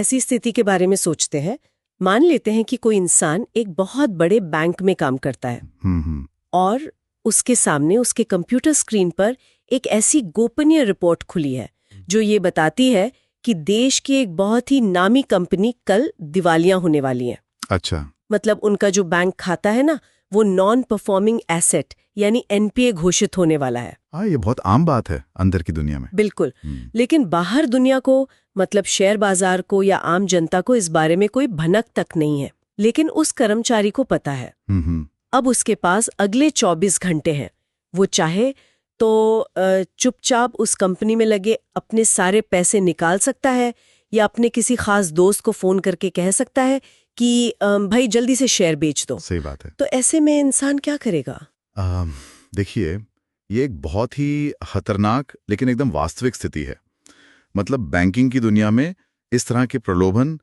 ऐसी स्थिति के बारे में सोचते हैं। मान लेते हैं कि कोई इंसान एक बहुत बड़े बैंक में काम करता है और उसके सामने उसके कंप्यूटर स्क्रीन पर एक ऐसी गोपनीय रिपोर्ट खुली है जो ये बताती है कि देश की एक बहुत ही नामी कंपनी कल दिवालिया होने वाली है। अच्छा। मतलब उनका जो बैंक खाता है ना, वो नॉन परफॉर्मिंग एसेट यानी एनपीए घोषित होने वाला है। हाँ, ये बहुत आम बात है अंदर की दुनिया में। बिल्कुल। लेकिन बाहर दुनिया को, मतलब शेयर बाजार को या आम जनता को इस बारे में कोई भनक तक नहीं है। लेकिन उस कर्मचारी को पता है। अब उसके पास अगले 24 घंटे हैं। वो चाहे तो चुपचाप उस कंपनी में लगे अपने सारे पैसे निकाल सकता है या अपने किसी खास दोस्त को फोन करके कह सकता है कि भाई जल्दी से शेयर बेच दो। सही बात है। तो ऐसे में इंसान क्या करेगा? देखिए, ये एक बहुत ही खतरनाक लेकिन एकदम वास्तविक स्थिति है। मतलब बैंकिंग की दुनिया में इस तरह के प्रलोभन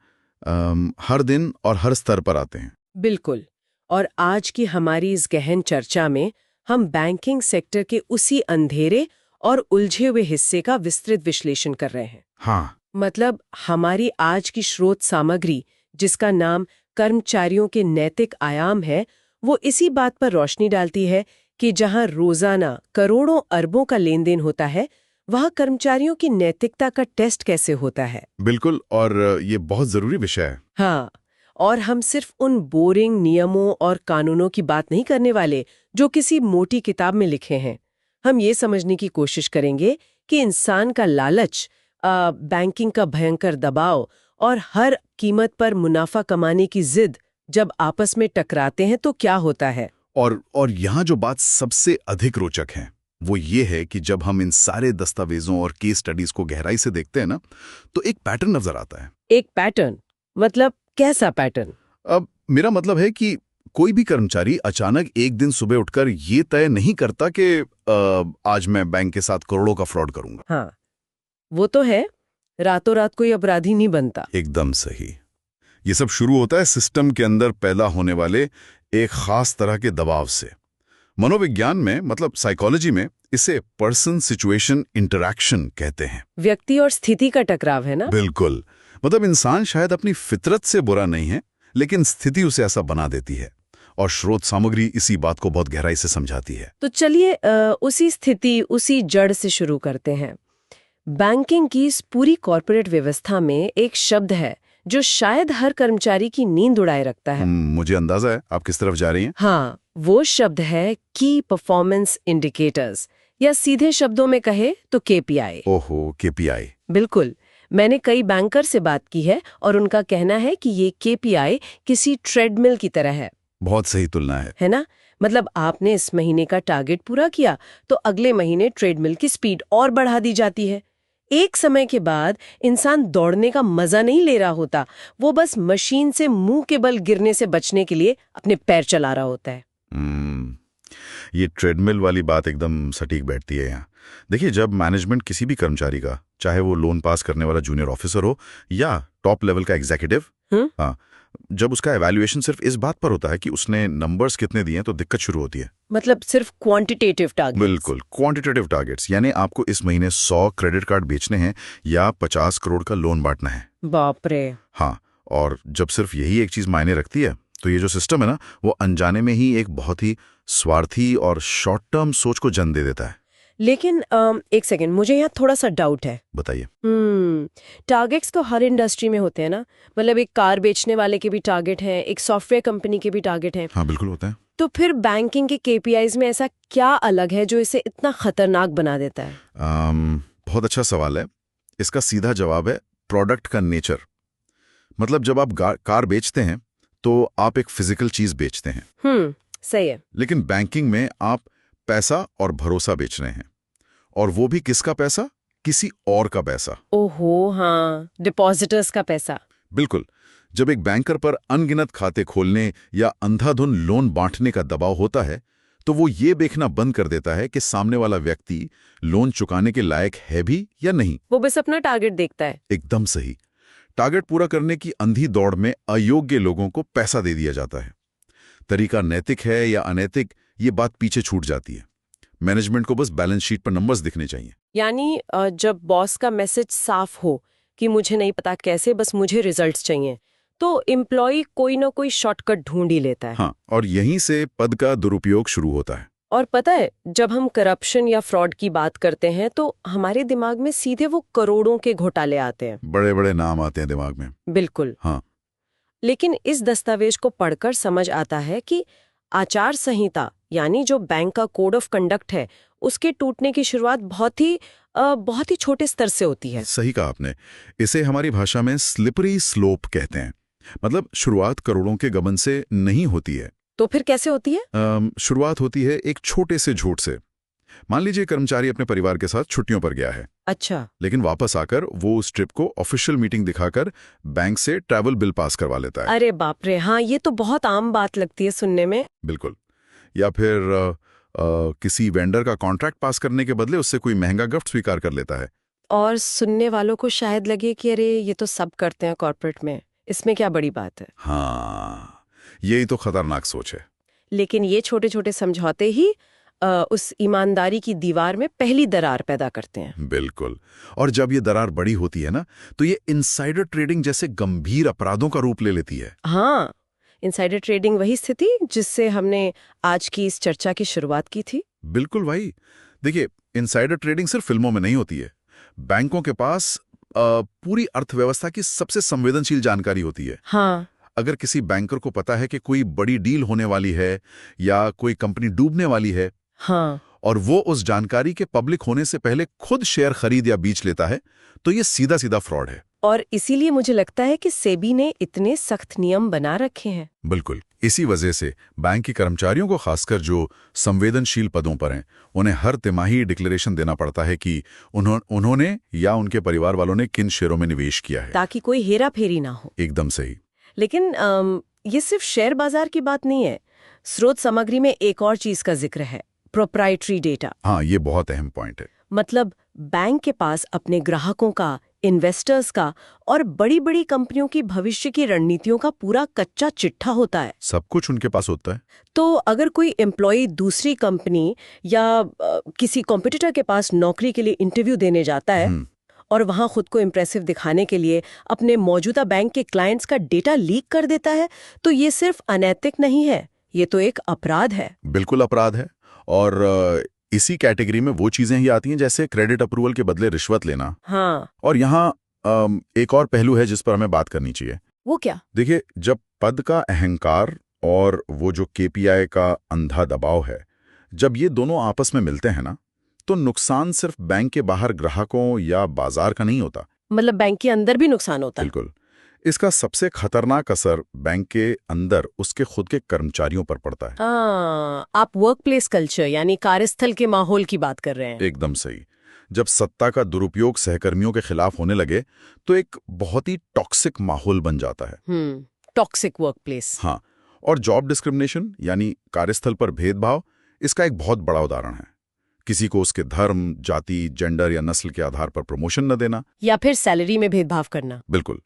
हर दिन और हर स्तर पर आते हैं। बिल्कुल। और आज की हमारी इस गहन चर्चा में हम बैंकिंग सेक्टर के उसी अंधेरे और उलझे हुए हिस्से का विस्तृत विश्लेषण कर रहे हैं। हाँ। मतलब हमारी आज की स्रोत सामग्री, जिसका नाम कर्मचारियों के नैतिक आयाम है, वो इसी बात पर रोशनी डालती है कि जहां रोजाना करोड़ों अरबों का लेन देन होता है, वहां कर्मचारियों की नैतिकता का टेस्ट कैसे होता है। बिल्कुल, और ये बहुत जरूरी विषय है। हाँ, और हम सिर्फ उन बोरिंग नियमों और कानूनों की बात नहीं करने वाले जो किसी मोटी किताब में लिखे हैं। हम ये समझने की कोशिश करेंगे कि इंसान का लालच, बैंकिंग का भयंकर दबाव और हर कीमत पर मुनाफा कमाने की जिद जब आपस में टकराते हैं तो क्या होता है। और यहाँ जो बात सबसे अधिक रोचक है वो ये है कि जब हम इन सारे दस्तावेजों और केस स्टडीज को गहराई से देखते हैं ना, तो एक पैटर्न नजर आता है। एक पैटर्न? मतलब कैसा पैटर्न? अब मेरा मतलब है कि कोई भी कर्मचारी अचानक एक दिन सुबह उठकर ये तय नहीं करता कि आज मैं बैंक के साथ करोड़ों का फ्रॉड करूंगा। हाँ, वो तो है। रातों रात कोई अपराधी नहीं बनता। एकदम सही। ये सब शुरू होता है सिस्टम के अंदर पैदा होने वाले एक खास तरह के दबाव से। मनोविज्ञान में, मतलब साइकोलॉजी में, इसे पर्सन सिचुएशन इंटरैक्शन कहते हैं। व्यक्ति और स्थिति का टकराव है ना? बिल्कुल। मतलब इंसान शायद अपनी फितरत से बुरा नहीं है, लेकिन स्थिति उसे ऐसा बना देती है, और स्रोत सामग्री इसी बात को बहुत गहराई से समझाती है। तो चलिए उसी स्थिति, उसी जड़ से शुरू करते हैं। बैंकिंग की इस पूरी कॉर्पोरेट व्यवस्था में एक शब्द है जो शायद हर कर्मचारी की नींद उड़ाए रखता है। मुझे अंदाजा है आप किस तरफ जा रही हैं। हाँ, वो शब्द है की परफॉर्मेंस इंडिकेटर्स, या सीधे शब्दों में कहे तो केपीआई। ओहो, केपीआई। बिल्कुल। मैंने कई बैंकर से बात की है और उनका कहना है कि ये केपीआई किसी ट्रेडमिल की तरह है। बहुत सही तुलना है ना? मतलब आपने इस महीने का टारगेट पूरा किया तो अगले महीने ट्रेडमिल की स्पीड और बढ़ा दी जाती है। एक समय के बाद इंसान दौड़ने का मजा नहीं ले रहा होता, वो बस मशीन से मुंह के बल गिरने से बचने के लिए अपने पैर चला रहा होता है। ये ट्रेडमिल वाली बात एकदम सटीक बैठती है यहाँ। देखिए, जब मैनेजमेंट किसी भी कर्मचारी का, चाहे वो लोन पास करने वाला जूनियर ऑफिसर हो या टॉप लेवल का एग्जीक्यूटिव, हाँ, जब उसका एवैल्यूएशन सिर्फ इस बात पर होता है कि उसने नंबर्स कितने दिए, तो दिक्कत शुरू होती है। मतलब सिर्फ क्वांटिटेटिव टारगेट्स। बिल्कुल, क्वांटिटेटिव टारगेट्स, यानी आपको इस महीने 100 क्रेडिट कार्ड बेचने हैं या 50 करोड़ का लोन बांटना है। बाप रे। हाँ, और जब सिर्फ यही एक चीज मायने रखती है, तो ये जो सिस्टम है ना, वो अनजाने में ही एक बहुत ही स्वार्थी और शॉर्ट टर्म सोच को जन्म दे देता है। लेकिन एक सेकंड, मुझे यहाँ थोड़ा सा डाउट है। बताइए। टारगेट्स तो हर इंडस्ट्री में होते हैं ना? मतलब एक कार बेचने वाले के भी टारगेट हैं, एक सॉफ्टवेयर कंपनी के भी टारगेट हैं। हाँ, बिल्कुल होते हैं। तो फिर बैंकिंग के केपीआईज में ऐसा क्या अलग है जो इसे इतना खतरनाक बना देता है? बहुत अच्छा सवाल है। इसका सीधा जवाब है प्रोडक्ट का नेचर। मतलब जब आप कार बेचते हैं तो आप एक फिजिकल चीज बेचते हैं। सही है। लेकिन बैंकिंग में आप पैसा और भरोसा बेच रहे हैं, और वो भी किसका पैसा? किसी और का पैसा। ओहो, हाँ, डिपॉजिटर्स का पैसा। बिल्कुल। जब एक बैंकर पर अनगिनत खाते खोलने या अंधाधुन लोन बांटने का दबाव होता है, तो वो ये देखना बंद कर देता है कि सामने वाला व्यक्ति लोन चुकाने के लायक है भी या नहीं। वो बस अपना टारगेट देखता है। एकदम सही। टारगेट पूरा करने की अंधी दौड़ में अयोग्य लोगों को पैसा दे दिया जाता है। तरीका नैतिक है या अनैतिक, ये बात पीछे छूट जाती है। मैनेजमेंट को बस बैलेंस शीट पर नंबर्स दिखने चाहिए। यानी जब बॉस का मैसेज साफ हो कि मुझे नहीं पता कैसे, बस मुझे रिजल्ट्स चाहिए, तो एम्प्लॉय कोई ना कोई शॉर्टकट ढूंढ ही लेता है। हाँ, और यहीं से पद का दुरुपयोग शुरू होता है। और पता है, जब हम करप्शन या फ्रॉड की बात करते हैं तो हमारे दिमाग में सीधे वो करोड़ों के घोटाले आते हैं। बड़े बड़े नाम आते हैं दिमाग में। बिल्कुल। हाँ। लेकिन इस दस्तावेज को पढ़कर समझ आता है कि आचार संहिता यानी जो बैंक का कोड ऑफ कंडक्ट है, उसके टूटने की शुरुआत बहुत ही छोटे स्तर से होती है। सही कहा आपने। इसे हमारी भाषा में स्लिपरी स्लोप कहते हैं। मतलब शुरुआत करोड़ों के गबन से नहीं होती है। तो फिर कैसे होती है? शुरुआत होती है एक छोटे से झूठ से। मान लीजिए कर्मचारी अपने परिवार के साथ छुट्टियों पर गया है। अच्छा। लेकिन वापस आकर वो उस ट्रिप को ऑफिशियल मीटिंग दिखाकर बैंक से ट्रैवल बिल पास करवा लेता है। अरे बाप रे, हाँ, ये तो बहुत आम बात लगती है सुनने में। बिल्कुल। या फिर किसी वेंडर का कॉन्ट्रैक्ट पास करने के बदले उससे कोई महंगा गिफ्ट स्वीकार कर लेता है। और सुनने वालों को शायद लगे कि अरे ये तो सब करते हैं कॉर्पोरेट में, इसमें क्या बड़ी बात है। हाँ, यही तो खतरनाक सोच है। लेकिन ये छोटे छोटे समझौते ही उस ईमानदारी की दीवार में पहली दरार पैदा करते हैं। बिल्कुल। और जब ये दरार बड़ी होती है ना, तो ये इनसाइडर ट्रेडिंग जैसे गंभीर अपराधों का रूप ले लेती है। हाँ, इनसाइडर ट्रेडिंग वही स्थिति जिससे हमने आज की इस चर्चा की शुरुआत की थी। बिल्कुल भाई। देखिए, इनसाइडर ट्रेडिंग सिर्फ फिल्मों में नहीं होती है। बैंकों के पास पूरी अर्थव्यवस्था की सबसे संवेदनशील जानकारी होती है। हाँ। अगर किसी बैंकर को पता है कि कोई बड़ी डील होने वाली है या कोई कंपनी डूबने वाली है, हाँ, और वो उस जानकारी के पब्लिक होने से पहले खुद शेयर खरीद या बेच लेता है, तो ये सीधा सीधा फ्रॉड है। और इसीलिए मुझे लगता है कि सेबी ने इतने सख्त नियम बना रखे हैं। बिल्कुल। इसी वजह से बैंक के कर्मचारियों को, खासकर जो संवेदनशील पदों पर हैं, उन्हें हर तिमाही डिक्लेरेशन देना पड़ता है कि उन्होंने या उनके परिवार वालों ने किन शेयरों में निवेश किया है, ताकि कोई हेरा फेरी ना हो। एकदम सही। लेकिन ये सिर्फ शेयर बाजार की बात नहीं है। स्रोत सामग्री में एक और चीज का जिक्र है, प्रोप्राइटरी डेटा। हाँ, ये बहुत अहम पॉइंट है। मतलब बैंक के पास अपने ग्राहकों का, इन्वेस्टर्स का और बड़ी बड़ी कंपनियों की भविष्य की रणनीतियों का पूरा कच्चा चिट्ठा होता है। सब कुछ उनके पास होता है। तो अगर कोई एम्प्लॉय दूसरी कंपनी या किसी कॉम्पिटिटर के पास नौकरी के लिए इंटरव्यू देने जाता है और वहां खुद को इम्प्रेसिव दिखाने के लिए अपने मौजूदा बैंक के क्लाइंट्स का डेटा लीक कर देता है, तो ये सिर्फ अनैतिक नहीं है, ये तो एक अपराध है। बिल्कुल अपराध है। और इसी कैटेगरी में वो चीजें ही आती हैं जैसे क्रेडिट अप्रूवल के बदले रिश्वत लेना। हाँ। और यहाँ एक और पहलू है जिस पर हमें बात करनी चाहिए। वो क्या? देखिए, जब पद का अहंकार और वो जो केपीआई का अंधा दबाव है, जब ये दोनों आपस में मिलते हैं ना, तो नुकसान सिर्फ बैंक के बाहर ग्राहकों या बाजार का नहीं होता। मतलब बैंक के अंदर भी नुकसान होता है। बिल्कुल। इसका सबसे खतरनाक असर बैंक के अंदर उसके खुद के कर्मचारियों पर पड़ता है। आप वर्क प्लेस कल्चर यानी कार्यस्थल के माहौल की बात कर रहे हैं। एकदम सही। जब सत्ता का दुरुपयोग सहकर्मियों के खिलाफ होने लगे, तो एक बहुत ही टॉक्सिक माहौल बन जाता है। Toxic work place. हाँ। और जॉब डिस्क्रिमिनेशन यानी कार्यस्थल पर भेदभाव, इसका एक बहुत बड़ा उदाहरण है। किसी को उसके धर्म, जाति, जेंडर या नस्ल के आधार पर प्रमोशन न देना, या फिर सैलरी में भेदभाव करना। बिल्कुल।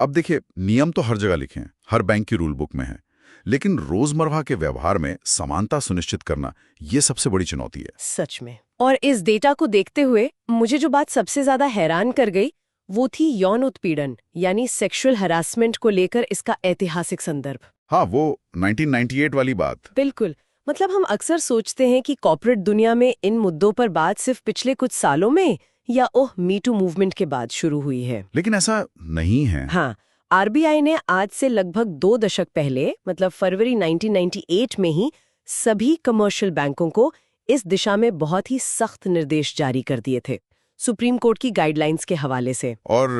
अब देखिए, नियम तो हर जगह लिखे हैं, हर बैंक की रूल बुक में है, लेकिन रोजमर्रा के व्यवहार में समानता सुनिश्चित करना, ये सबसे बड़ी चुनौती है। सच में। और इस डेटा को देखते हुए मुझे जो बात सबसे ज्यादा हैरान कर गई वो थी यौन उत्पीड़न यानी सेक्सुअल हरासमेंट को लेकर इसका ऐतिहासिक संदर्भ। हाँ, वो 1998 वाली बात। बिल्कुल। मतलब हम अक्सर सोचते हैं कि कॉर्पोरेट दुनिया में इन मुद्दों पर बात सिर्फ पिछले कुछ सालों में या मी टू मूवमेंट के बाद शुरू हुई है, लेकिन ऐसा नहीं है। हाँ, आरबीआई ने आज से लगभग 2 दशक पहले, मतलब फरवरी 1998 में ही सभी कमर्शियल बैंकों को इस दिशा में बहुत ही सख्त निर्देश जारी कर दिए थे, सुप्रीम कोर्ट की गाइडलाइंस के हवाले से। और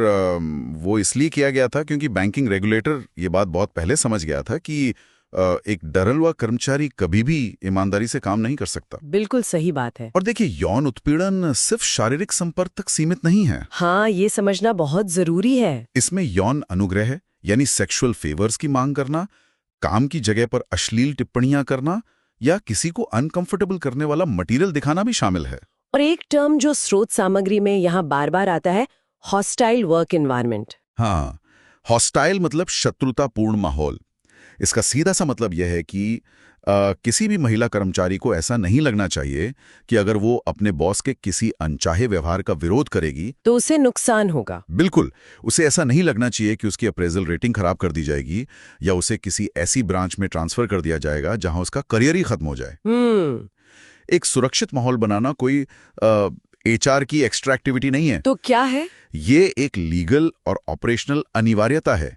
वो इसलिए किया गया था क्योंकि बैंकिंग रेगुलेटर ये बात बहुत पहले समझ गया था कि एक डरल हुआ कर्मचारी कभी भी ईमानदारी से काम नहीं कर सकता। बिल्कुल सही बात है। और देखिए, यौन उत्पीड़न सिर्फ शारीरिक संपर्क तक सीमित नहीं है। हाँ, ये समझना बहुत जरूरी है। इसमें यौन अनुग्रह यानी सेक्सुअल फेवर्स की मांग करना, काम की जगह पर अश्लील टिप्पणियां करना या किसी को अनकंफर्टेबल करने वाला मटेरियल दिखाना भी शामिल है। और एक टर्म जो स्रोत सामग्री में यहाँ बार बार आता है, हॉस्टाइल वर्क एनवायरनमेंट। हाँ, हॉस्टाइल मतलब शत्रुतापूर्ण माहौल। इसका सीधा सा मतलब यह है कि किसी भी महिला कर्मचारी को ऐसा नहीं लगना चाहिए कि अगर वो अपने बॉस के किसी अनचाहे व्यवहार का विरोध करेगी तो उसे नुकसान होगा। बिल्कुल, उसे ऐसा नहीं लगना चाहिए कि उसकी अप्रेजल रेटिंग खराब कर दी जाएगी या उसे किसी ऐसी ब्रांच में ट्रांसफर कर दिया जाएगा जहां उसका करियर ही खत्म हो जाए। एक सुरक्षित माहौल बनाना कोई एचआर की एक्स्ट्रा एक्टिविटी नहीं है। तो क्या है? ये एक लीगल और ऑपरेशनल अनिवार्यता है।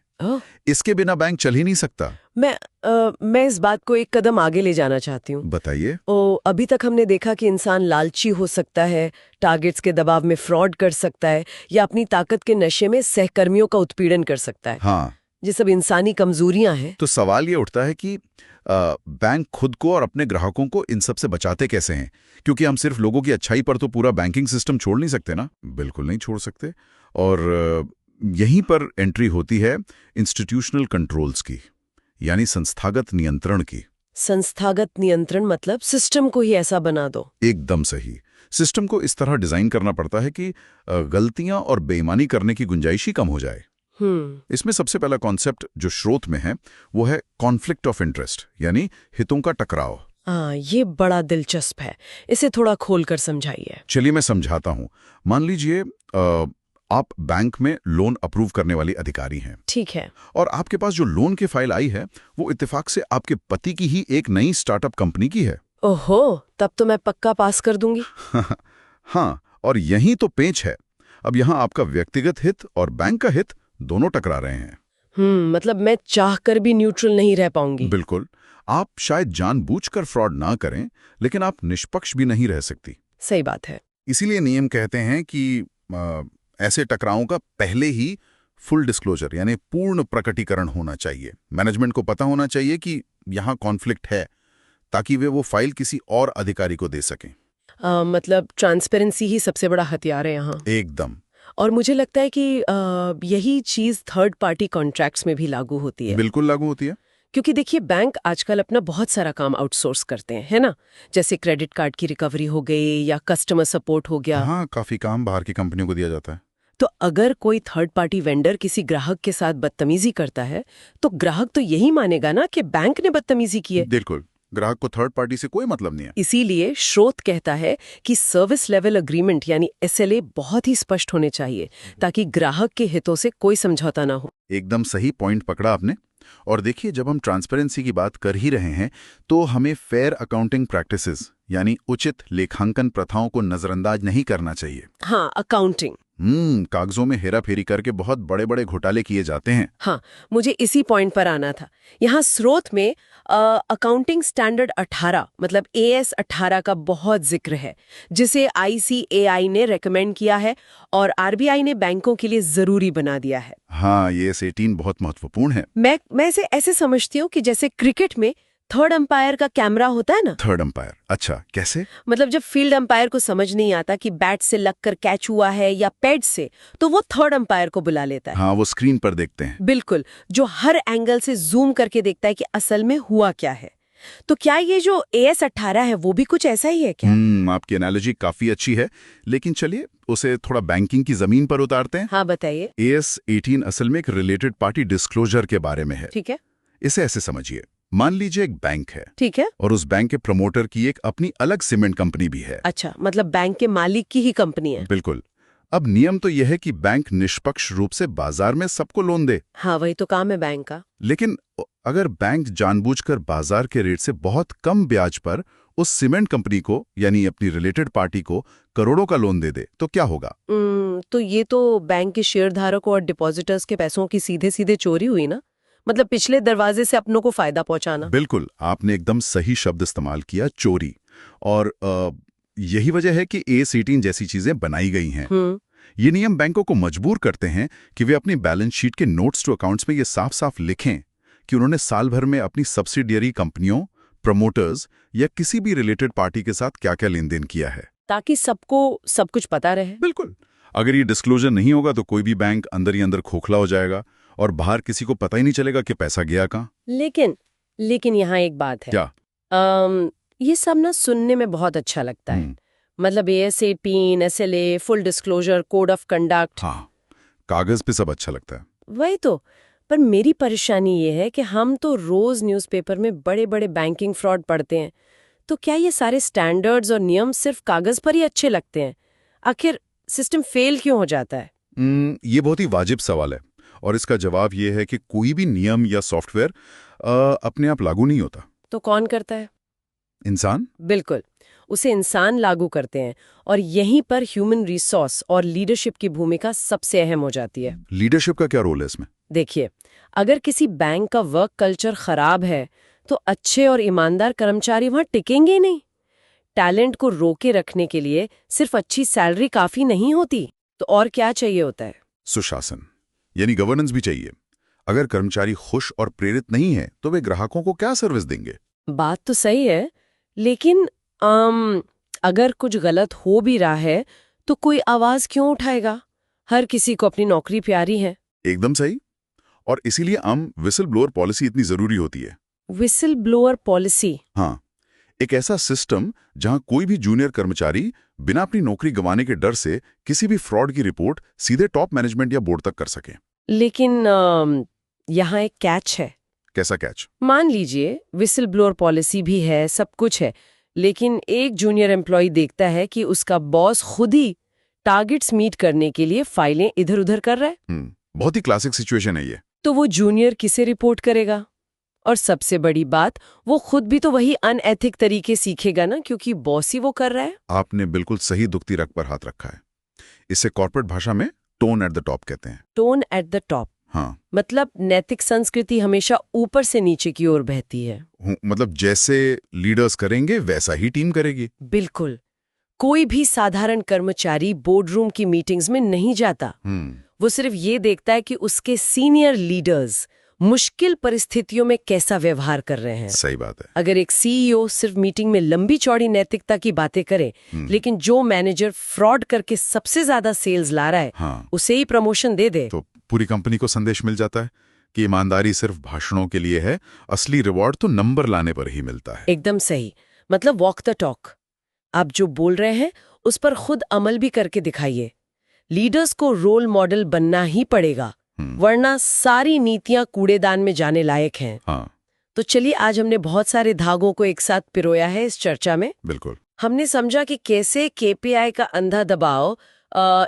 इसके बिना बैंक चल ही नहीं सकता। मैं इस बात को एक कदम आगे ले जाना चाहती हूँ। बताइए। अभी तक हमने देखा कि इंसान लालची हो सकता है, टारगेट्स के दबाव में फ्रॉड कर सकता है या अपनी ताकत के नशे में सहकर्मियों का उत्पीड़न कर सकता है। हाँ, ये सब इंसानी कमजोरियां हैं। तो सवाल ये उठता है कि बैंक खुद को और अपने ग्राहकों को इन सब से बचाते कैसे हैं? क्योंकि हम सिर्फ लोगों की अच्छाई पर तो पूरा बैंकिंग सिस्टम छोड़ नहीं सकते ना। बिल्कुल नहीं छोड़ सकते। और यहीं पर एंट्री होती है इंस्टीट्यूशनल कंट्रोल्स की, यानी संस्थागत नियंत्रण की। संस्थागत नियंत्रण मतलब सिस्टम को ही ऐसा बना दो। एकदम सही। सिस्टम को इस तरह डिजाइन करना पड़ता है कि गलतियां और बेईमानी करने की गुंजाइश ही कम हो जाए। इसमें सबसे पहला कॉन्सेप्ट जो स्रोत में है वो है कॉन्फ्लिक्ट ऑफ इंटरेस्ट, यानी हितों का टकराव। ये बड़ा दिलचस्प है, इसे थोड़ा खोलकर समझाइए। चलिए मैं समझाता हूं। मान लीजिए आप बैंक में लोन अप्रूव करने वाली अधिकारी हैं। ठीक है। और आपके पास जो लोन की फाइल आई है वो इत्तेफाक से आपके पति की ही एक नई स्टार्टअप कंपनी की है। ओहो, तब तो मैं पक्का पास कर दूंगी। हाँ, और यही तो पेंच है। अब यहाँ आपका व्यक्तिगत हित और बैंक का हित दोनों टकरा रहे हैं। मतलब मैं चाहकर भी न्यूट्रल नहीं रह पाऊंगी। बिल्कुल। आप शायद जानबूझकर फ्रॉड ना करें, लेकिन आप निष्पक्ष भी नहीं रह सकती। सही बात है। इसीलिए नियम कहते हैं कि ऐसे टकरावों का पहले ही फुल डिस्क्लोजर यानी पूर्ण प्रकटीकरण होना चाहिए। मैनेजमेंट को पता होना चाहिए कि यहाँ कॉन्फ्लिक्ट है, ताकि वे वो फाइल किसी और अधिकारी को दे सकें। मतलब ट्रांसपेरेंसी ही सबसे बड़ा हथियार है यहाँ। एकदम। और मुझे लगता है कि यही चीज थर्ड पार्टी कॉन्ट्रैक्ट्स में भी लागू होती है। बिल्कुल लागू होती है। क्योंकि देखिए, बैंक आजकल अपना बहुत सारा काम आउटसोर्स करते हैं, है ना? जैसे क्रेडिट कार्ड की रिकवरी हो गई या कस्टमर सपोर्ट हो गया। हाँ, काफी काम बाहर की कंपनियों को दिया जाता है। तो अगर कोई थर्ड पार्टी वेंडर किसी ग्राहक के साथ बदतमीजी करता है तो ग्राहक तो यही मानेगा ना कि बैंक ने बदतमीजी की है। बिल्कुल, ग्राहक को थर्ड पार्टी से कोई मतलब नहीं है। इसीलिए स्रोत कहता है कि सर्विस लेवल अग्रीमेंट यानी SLA बहुत ही स्पष्ट होने चाहिए, ताकि ग्राहक के हितों से कोई समझौता ना हो। एकदम सही पॉइंट पकड़ा आपने। और देखिए, जब हम ट्रांसपेरेंसी की बात कर ही रहे हैं तो हमें फेयर अकाउंटिंग प्रैक्टिसेस यानी उचित लेखांकन प्रथाओं को नजरअंदाज नहीं करना चाहिए। हाँ, अकाउंटिंग। कागजों में हेराफेरी करके बहुत बड़े बड़े घोटाले किए जाते हैं। हाँ, मुझे इसी पॉइंट पर आना था। यहाँ स्रोत में अकाउंटिंग स्टैंडर्ड 18 मतलब AS 18 का बहुत जिक्र है, जिसे ICAI ने रेकमेंड किया है और RBI ने बैंकों के लिए जरूरी बना दिया है। हाँ, ये AS 18 बहुत महत्वपूर्ण है। मैं इसे ऐसे समझती हूँ कि जैसे क्रिकेट में थर्ड अंपायर का कैमरा होता है ना। Third umpire? अच्छा, कैसे? मतलब जब फील्ड अंपायर को समझ नहीं आता कि बैट से लगकर कैच हुआ है या पैड से, तो वो थर्ड अंपायर को बुला लेता है। हाँ, वो स्क्रीन पर देखते हैं। बिल्कुल, जो हर एंगल से जूम करके देखता है कि असल में हुआ क्या है। तो क्या ये जो AS 18 है वो भी कुछ ऐसा ही है क्या? आपकी एनालॉजी काफी अच्छी है, लेकिन चलिए उसे थोड़ा बैंकिंग की जमीन पर उतारते हैं। हाँ, बताइए। AS 18 असल में एक रिलेटेड पार्टी डिस्क्लोजर के बारे में है। ठीक है। इसे ऐसे समझिए, मान लीजिए एक बैंक है। ठीक है। और उस बैंक के प्रमोटर की एक अपनी अलग सीमेंट कंपनी भी है। अच्छा, मतलब बैंक के मालिक की ही कंपनी है। बिल्कुल। अब नियम तो यह है कि बैंक निष्पक्ष रूप से बाजार में सबको लोन दे। हाँ, वही तो काम है बैंक का। लेकिन अगर बैंक जानबूझकर बाजार के रेट से बहुत कम ब्याज पर उस सीमेंट कंपनी को यानी अपनी रिलेटेड पार्टी को करोड़ों का लोन दे दे तो क्या होगा? तो ये तो बैंक के शेयरधारकों और डिपॉजिटर्स के पैसों की सीधे सीधे चोरी हुई ना। मतलब पिछले दरवाजे से अपनों को फायदा पहुंचाना। बिल्कुल, आपने एकदम सही शब्द इस्तेमाल किया, चोरी। और यही वजह है कि AS 18 जैसी चीजें बनाई गई हैं। ये नियम बैंकों को मजबूर करते हैं कि वे अपनी बैलेंस शीट के नोट्स टू अकाउंट्स में ये साफ साफ लिखें कि उन्होंने साल भर में अपनी सब्सिडियरी कंपनियों, प्रमोटर्स या किसी भी रिलेटेड पार्टी के साथ क्या क्या लेन देन किया है, ताकि सबको सब कुछ पता रहे। बिल्कुल। अगर ये डिस्क्लोजर नहीं होगा तो कोई भी बैंक अंदर ही अंदर खोखला हो जाएगा और बाहर किसी को पता ही नहीं चलेगा कि पैसा गया कहाँ। लेकिन यहाँ एक बात है। क्या? ये सब ना सुनने में बहुत अच्छा लगता है। मतलब AS 18, SLA, full disclosure, code of conduct. हाँ, कागज पे सब अच्छा लगता है। वही तो, पर मेरी परेशानी ये है कि हम तो रोज न्यूज़पेपर में बड़े बड़े बैंकिंग फ्रॉड पढ़ते हैं, तो क्या ये सारे स्टैंडर्ड्स और नियम सिर्फ कागज पर ही अच्छे लगते हैं? आखिर सिस्टम फेल क्यों हो जाता है? ये बहुत ही वाजिब सवाल है और इसका जवाब ये है कि कोई भी नियम या सॉफ्टवेयर अपने आप लागू नहीं होता। तो कौन करता है? इंसान। बिल्कुल, उसे इंसान लागू करते हैं और यहीं पर ह्यूमन रिसोर्स और लीडरशिप की भूमिका सबसे अहम हो जाती है। लीडरशिप का क्या रोल है इसमें? देखिए, अगर किसी बैंक का वर्क कल्चर खराब है तो अच्छे और ईमानदार कर्मचारी वहां टिकेंगे ही नहीं। टैलेंट को रोके रखने के लिए सिर्फ अच्छी सैलरी काफी नहीं होती, तो और क्या चाहिए होता है? सुशासन, यानी गवर्नेंस भी चाहिए। अगर कर्मचारी खुश और प्रेरित नहीं है तो वे ग्राहकों को क्या सर्विस देंगे? बात तो सही है, लेकिन अगर कुछ गलत हो भी रहा है तो कोई आवाज क्यों उठाएगा? हर किसी को अपनी नौकरी प्यारी है। एकदम सही। और इसीलिए विसल ब्लोअर पॉलिसी इतनी जरूरी होती है। Whistle blower policy? हाँ, एक ऐसा सिस्टम जहां कोई भी जूनियर कर्मचारी बिना अपनी नौकरी गंवाने के डर से किसी भी फ्रॉड की रिपोर्ट सीधे टॉप मैनेजमेंट या बोर्ड तक कर सके। लेकिन यहाँ एक कैच है। कैसा कैच? मान लीजिए विसल ब्लोअर पॉलिसी भी है, सब कुछ है, लेकिन एक जूनियर एम्प्लॉय देखता है कि उसका बॉस खुद ही टारगेट्स मीट करने के लिए फाइलें इधर उधर कर रहा है। बहुत ही क्लासिक सिचुएशन है ये। तो वो जूनियर किसे रिपोर्ट करेगा? और सबसे बड़ी बात, वो खुद भी तो वही अनएथिक तरीके सीखेगा ना, क्योंकि बॉस ही वो कर रहा है। आपने बिल्कुल सही दुखती रग पर हाथ रखा है। इसे कॉर्पोरेट भाषा में टोन एट द टॉप कहते हैं। Tone at the top? हाँ, मतलब नैतिक संस्कृति हमेशा ऊपर से नीचे की ओर बहती है। मतलब जैसे लीडर्स करेंगे वैसा ही टीम करेगी। बिल्कुल। कोई भी साधारण कर्मचारी बोर्डरूम की मीटिंग्स में नहीं जाता। वो सिर्फ ये देखता है कि उसके सीनियर लीडर्स मुश्किल परिस्थितियों में कैसा व्यवहार कर रहे हैं। सही बात है। अगर एक सीईओ सिर्फ मीटिंग में लंबी चौड़ी नैतिकता की बातें करे, लेकिन जो मैनेजर फ्रॉड करके सबसे ज्यादा सेल्स ला रहा है, हाँ, उसे ही प्रमोशन दे दे, तो पूरी कंपनी को संदेश मिल जाता है कि ईमानदारी सिर्फ भाषणों के लिए है, असली रिवॉर्ड तो नंबर लाने पर ही मिलता है। एकदम सही। मतलब वॉक द टॉक। आप जो बोल रहे हैं उस पर खुद अमल भी करके दिखाइए। लीडर्स को रोल मॉडल बनना ही पड़ेगा, वरना सारी नीतियां कूड़ेदान में जाने लायक हैं। हाँ, तो चलिए, आज हमने बहुत सारे धागों को एक साथ पिरोया है इस चर्चा में। बिल्कुल। हमने समझा कि कैसे केपीआई का अंधा दबाव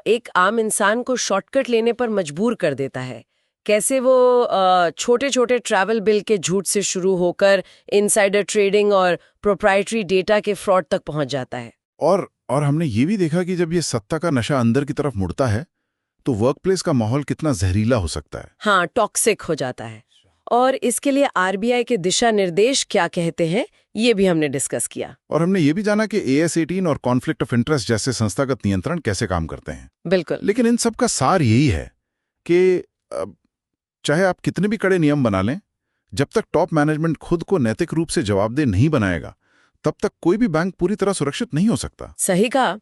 एक आम इंसान को शॉर्टकट लेने पर मजबूर कर देता है। कैसे वो छोटे छोटे ट्रैवल बिल के झूठ से शुरू होकर इनसाइडर ट्रेडिंग और प्रोप्राइटरी डेटा के फ्रॉड तक पहुंच जाता है। और हमने ये भी देखा कि जब ये सत्ता का नशा अंदर की तरफ मुड़ता है तो वर्कप्लेस का माहौल कितना जहरीला हो सकता है। हाँ, टॉक्सिक हो जाता है। और इसके लिए आरबीआई के दिशा निर्देश क्या कहते हैं, ये भी हमने डिस्कस किया। और हमने ये भी जाना कि AS18 और कॉन्फ्लिक्ट ऑफ इंटरेस्ट जैसे संस्थागत नियंत्रण कैसे काम करते हैं। बिल्कुल। लेकिन इन सब का सार यही है कि चाहे आप कितने भी कड़े नियम बना लें, जब तक टॉप मैनेजमेंट खुद को नैतिक रूप से जवाबदेह नहीं बनाएगा, तब तक कोई भी बैंक पूरी तरह सुरक्षित नहीं हो सकता। सही कहा।